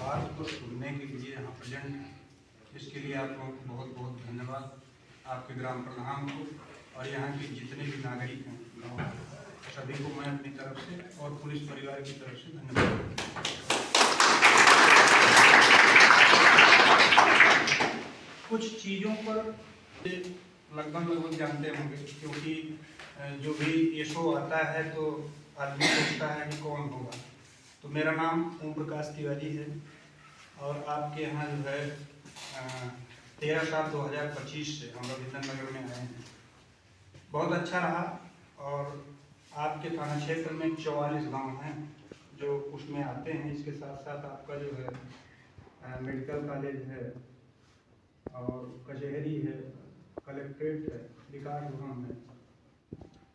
बात को सुनने के लिए यहाँ प्रेजेंट, इसके लिए आपको बहुत बहुत धन्यवाद। आपके ग्राम प्रधान को और यहाँ के जितने भी नागरिक हैं गाँव के, सभी को मैं अपनी तरफ से और पुलिस परिवार की तरफ से धन्यवाद। कुछ चीज़ों पर लगभग जानते होंगे, क्योंकि जो भी ये शो आता है तो आदमी सोचता है कि कौन होगा। तो मेरा नाम ओम प्रकाश तिवारी है और आपके यहाँ जो है 13/7/2025 से हम लोग विधान नगर में आए हैं। बहुत अच्छा रहा। और आपके थाना क्षेत्र में 44 गांव हैं जो उसमें आते हैं। इसके साथ साथ आपका जो है मेडिकल कॉलेज है और कचहरी है, कलेक्ट्रेट है, विकास भवन है।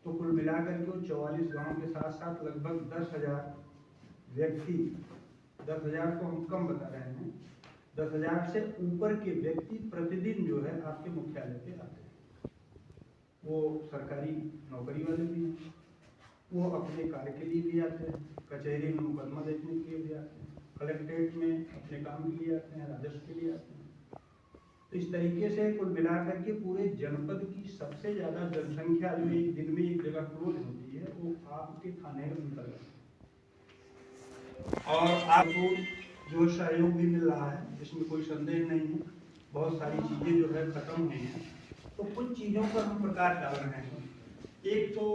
तो कुल मिलाकर के 44 गांव के साथ साथ लगभग 10,000 व्यक्ति, 10,000 को हम कम बता रहे हैं, 10,000 से ऊपर के व्यक्ति प्रतिदिन जो है आपके मुख्यालय पे आते हैं। वो सरकारी नौकरी वाले भी हैं, वो अपने कार्य के लिए भी आते हैं, कचहरी में मुकदमा देखने के लिए भी आते हैं, कलेक्ट्रेट में अपने काम के लिए आते हैं, राजस्व के लिए आते हैं। तो इस तरीके से कुल मिलाकर के पूरे जनपद की सबसे ज़्यादा जनसंख्या जो एक दिन में एक जगह क्लोज होती है वो आपके थाने के अंतर्गत। और आपको जो सहयोग भी मिल रहा है, इसमें कोई संदेह नहीं है। बहुत सारी चीज़ें जो है खत्म हुई हैं, तो कुछ चीज़ों पर हम प्रकाश डाल रहे हैं। एक तो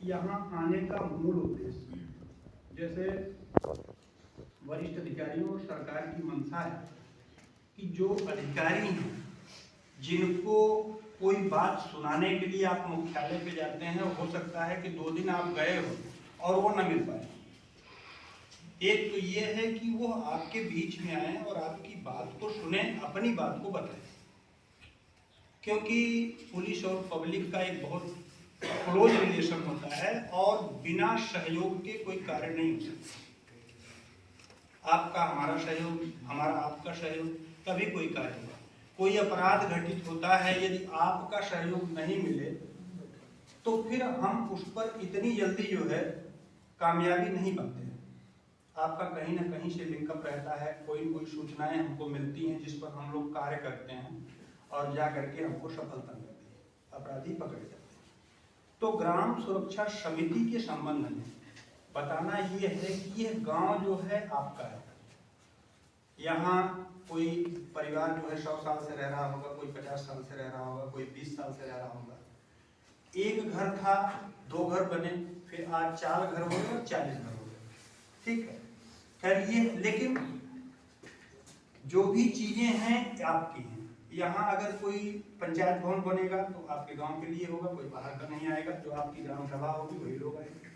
यहाँ आने का मूल उद्देश्य, जैसे वरिष्ठ अधिकारियों और सरकार की मंशा है कि जो अधिकारी हैं जिनको कोई बात सुनाने के लिए आप मुख्यालय पे जाते हैं, हो सकता है कि 2 दिन आप गए हो और वो न मिल पाए। एक तो ये है कि वो आपके बीच में आए और आपकी बात को सुने, अपनी बात को बताएं, क्योंकि पुलिस और पब्लिक का एक बहुत क्लोज रिलेशन होता है और बिना सहयोग के कोई कार्य नहीं हो सकता। आपका हमारा सहयोग, हमारा आपका सहयोग, तभी कोई कार्य होगा। कोई अपराध घटित होता है, यदि आपका सहयोग नहीं मिले तो फिर हम उस पर इतनी जल्दी जो है कामयाबी नहीं पाते हैं। आपका कहीं ना कहीं से लिंकअप रहता है, कोई न कोई सूचनाएं हमको मिलती हैं जिस पर हम लोग कार्य करते हैं और जा करके हमको सफलता मिलती है, अपराधी पकड़े जाते हैं। तो ग्राम सुरक्षा समिति के संबंध में बताना ये है कि यह गांव जो है आपका है। यहाँ कोई परिवार जो है 100 साल से रह रहा होगा, कोई 50 साल से रह रहा होगा, कोई 20 साल से रह रहा होगा। एक घर था, 2 घर बने, फिर आज 4 घर हो गए और 40 घर हो गए। ठीक है, खैर ये, लेकिन जो भी चीजें हैं आपकी हैं। यहाँ अगर कोई पंचायत भवन बनेगा तो आपके गांव के लिए होगा, कोई बाहर का नहीं आएगा। जो आपकी ग्राम सभा होगी वही लोग आएंगे।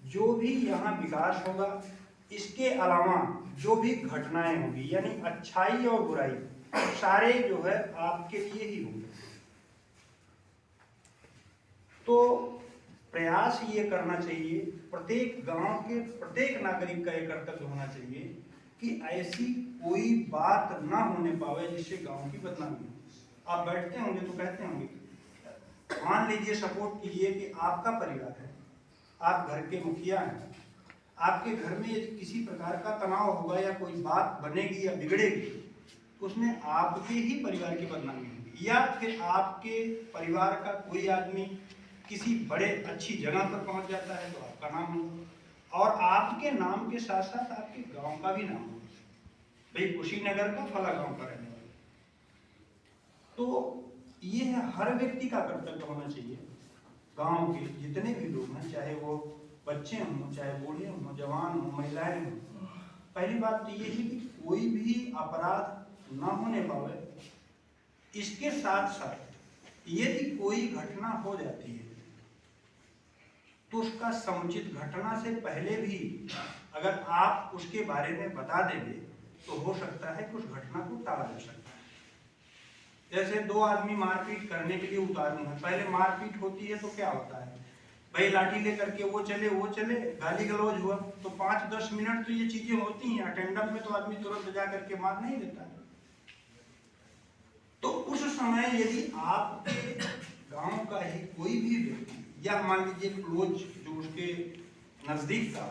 जो भी यहाँ विकास होगा, इसके अलावा जो भी घटनाएं होंगी, यानी अच्छाई और बुराई, सारे जो है आपके लिए ही होंगे। तो प्रयास ये करना चाहिए, प्रत्येक गांव के प्रत्येक नागरिक का ये कर्तव्य होना चाहिए कि ऐसी कोई बात ना होने पावे जिससे गांव की बदनामी हो। आप बैठते होंगे तो कहते होंगे, मान लीजिए, सपोर्ट कीजिए कि आपका परिवार है, आप घर के मुखिया हैं, आपके घर में यदि किसी प्रकार का तनाव होगा या कोई बात बनेगी या बिगड़ेगी तो उसमें आपके ही परिवार की बदनामी होगी, या फिर आपके परिवार का कोई आदमी किसी बड़े अच्छी जगह पर पहुंच जाता है तो आपका नाम होगा, और आपके नाम के साथ साथ आपके गांव का भी नाम होगा। भाई कुशीनगर का फला गांव का रहने वाला। तो ये हर व्यक्ति का कर्तव्य होना चाहिए, गांव के जितने भी लोग हैं, चाहे वो बच्चे हों, चाहे बूढ़े हों, जवान हों, महिलाएं हों। पहली बात तो ये है कि कोई भी अपराध ना होने पावे। इसके साथ साथ यदि कोई घटना हो जाती है तो उसका समुचित, घटना से पहले भी अगर आप उसके बारे में बता देंगे तो हो सकता है कि उस घटना को टाला जा सकता है। जैसे 2 आदमी मारपीट करने के लिए उतारू हैं, पहले मारपीट होती है तो क्या होता है, भाई लाठी लेकर के वो चले, गाली गलौज हुआ तो 5-10 मिनट तो ये चीजें होती हैं। अटेंडम में तो आदमी तुरंत जा करके मार नहीं देता है। तो उस समय यदि आपके गांव का ही कोई भी व्यक्ति, या मान लीजिए क्लोज जो उसके नजदीक का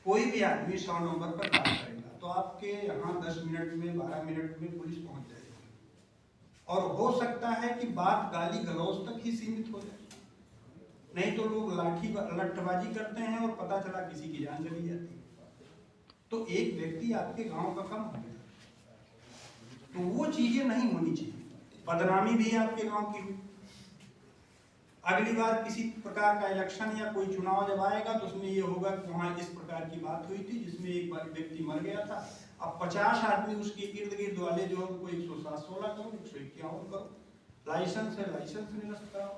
कोई भी आदमी 100 नंबर पर बात करेगा तो आपके यहाँ 10 मिनट में 12 मिनट में पुलिस पहुंच जाएगी, और हो सकता है कि बात गाली गलौज तक ही सीमित हो जाए, नहीं तो लोग लठबाजी करते हैं और पता चला किसी की जान चली जाती है। तो एक व्यक्ति आपके गांव का कम हो गया, तो वो चीजें नहीं होनी चाहिए। बदनामी भी आपके गांव की हुई, अगली बार किसी प्रकार का इलेक्शन या कोई चुनाव जब आएगा तो उसमें ये होगा कि वहाँ इस प्रकार की बात हुई थी जिसमें एक बार व्यक्ति मर गया था, अब 50 आदमी उसके इर्द गिर्द वाले जो उनको 107-16 करो, 151 करो, लाइसेंस है लाइसेंस निरस्त कराओ।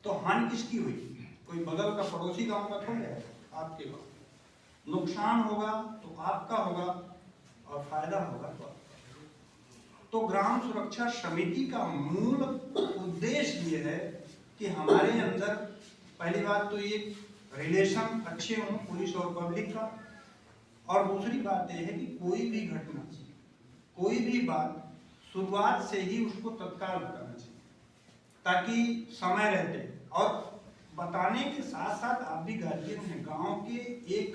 तो हानि किसकी हुई? कोई बगल का पड़ोसी गांव का थोड़ा है, आपके गांव। नुकसान होगा तो आपका होगा और फायदा होगा तो आपका। तो ग्राम सुरक्षा समिति का मूल उद्देश्य ये है कि हमारे अंदर पहली बात तो ये रिलेशन अच्छे हों पुलिस और पब्लिक का, और दूसरी बात यह है कि कोई भी घटना, कोई भी बात शुरुआत से ही उसको तत्काल बताना चाहिए, ताकि समय रहते, और बताने के साथ साथ आप भी गार्जियन हैं, गांव के एक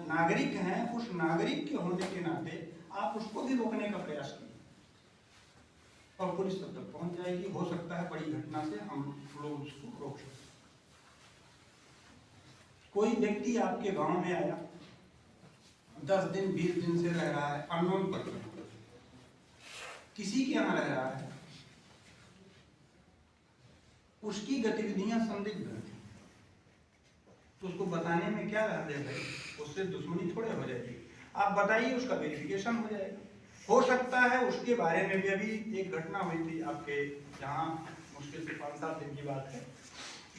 नागरिक हैं, उस नागरिक के होने के नाते आप उसको भी रोकने का प्रयास कीजिए, और पुलिस तब तक पहुंच जाएगी। हो सकता है बड़ी घटना से हम लोग उसको रोक सकते। कोई व्यक्ति आपके गांव में आया, 10 दिन 20 दिन से रह रहा है, अननोन पर्सन, किसी के यहाँ रह रहा है, उसकी गतिविधियां संदिग्ध हैं, तो उसको बताने में क्या रह है भाई, उससे दुश्मनी थोड़े हो जाएगी। आप बताइए, उसका वेरिफिकेशन हो जाएगा। हो सकता है उसके बारे में भी, अभी एक घटना हुई थी आपके यहाँ, मुश्किल से 5-7 दिन की बात है,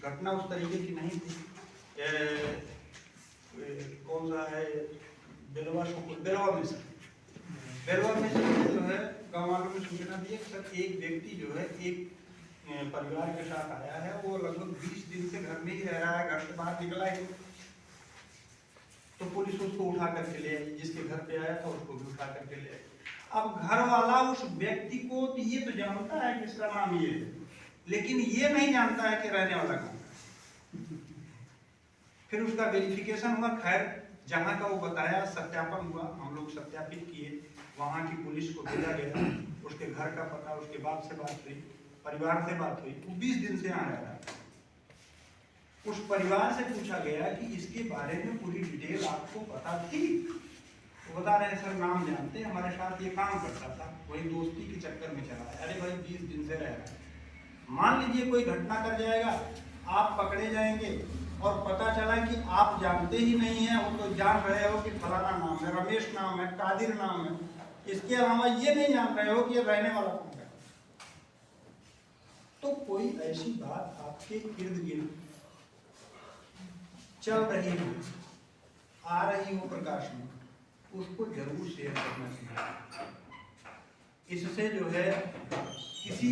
घटना उस तरीके की नहीं थी। कौन सा है, बेलवा में से जो है गाँव वालों में सूचना दी है सर, एक व्यक्ति जो है एक परिवार के साथ आया है, वो लगभग 20 दिन से घर में ही रह रहा है, घर से बाहर निकला ही। तो पुलिस उसको उठा करके ले आई, जिसके घर पे आया था उसको भी उठा करके ले आई। अब घर वाला उस व्यक्ति को तो ये तो जानता है कि इसका नाम ये है, लेकिन ये नहीं जानता है कि रहने वाला कौन है। फिर उसका वेरिफिकेशन हुआ, खैर जहाँ का वो बताया सत्यापन हुआ, हम लोग सत्यापित किए, वहाँ की पुलिस को भेजा गया, उसके घर का पता, उसके बाप से बात हुई, परिवार से बात हुई, वो 20 दिन से यहाँ रह रहा है। उस परिवार से पूछा गया कि इसके बारे में पूरी डिटेल आपको पता थी? तो बता रहे सर नाम जानते, हमारे साथ ये काम करता था, वही दोस्ती के चक्कर में चला है। अरे भाई 20 दिन से रह रहा है, मान लीजिए कोई घटना कर जाएगा, आप पकड़े जाएंगे और पता चला कि आप जानते ही नहीं है, वो तो जान रहे हो कि फलाना नाम है, रमेश नाम है, कादिर नाम है, इसके अलावा ये नहीं जान रहे हो कि ये रहने वाला कौन है। तो कोई ऐसी बात आपके इर्द गिर्द चल रही हो, आ रही हो प्रकाश में, उसको जरूर शेयर करना चाहिए। इससे जो है किसी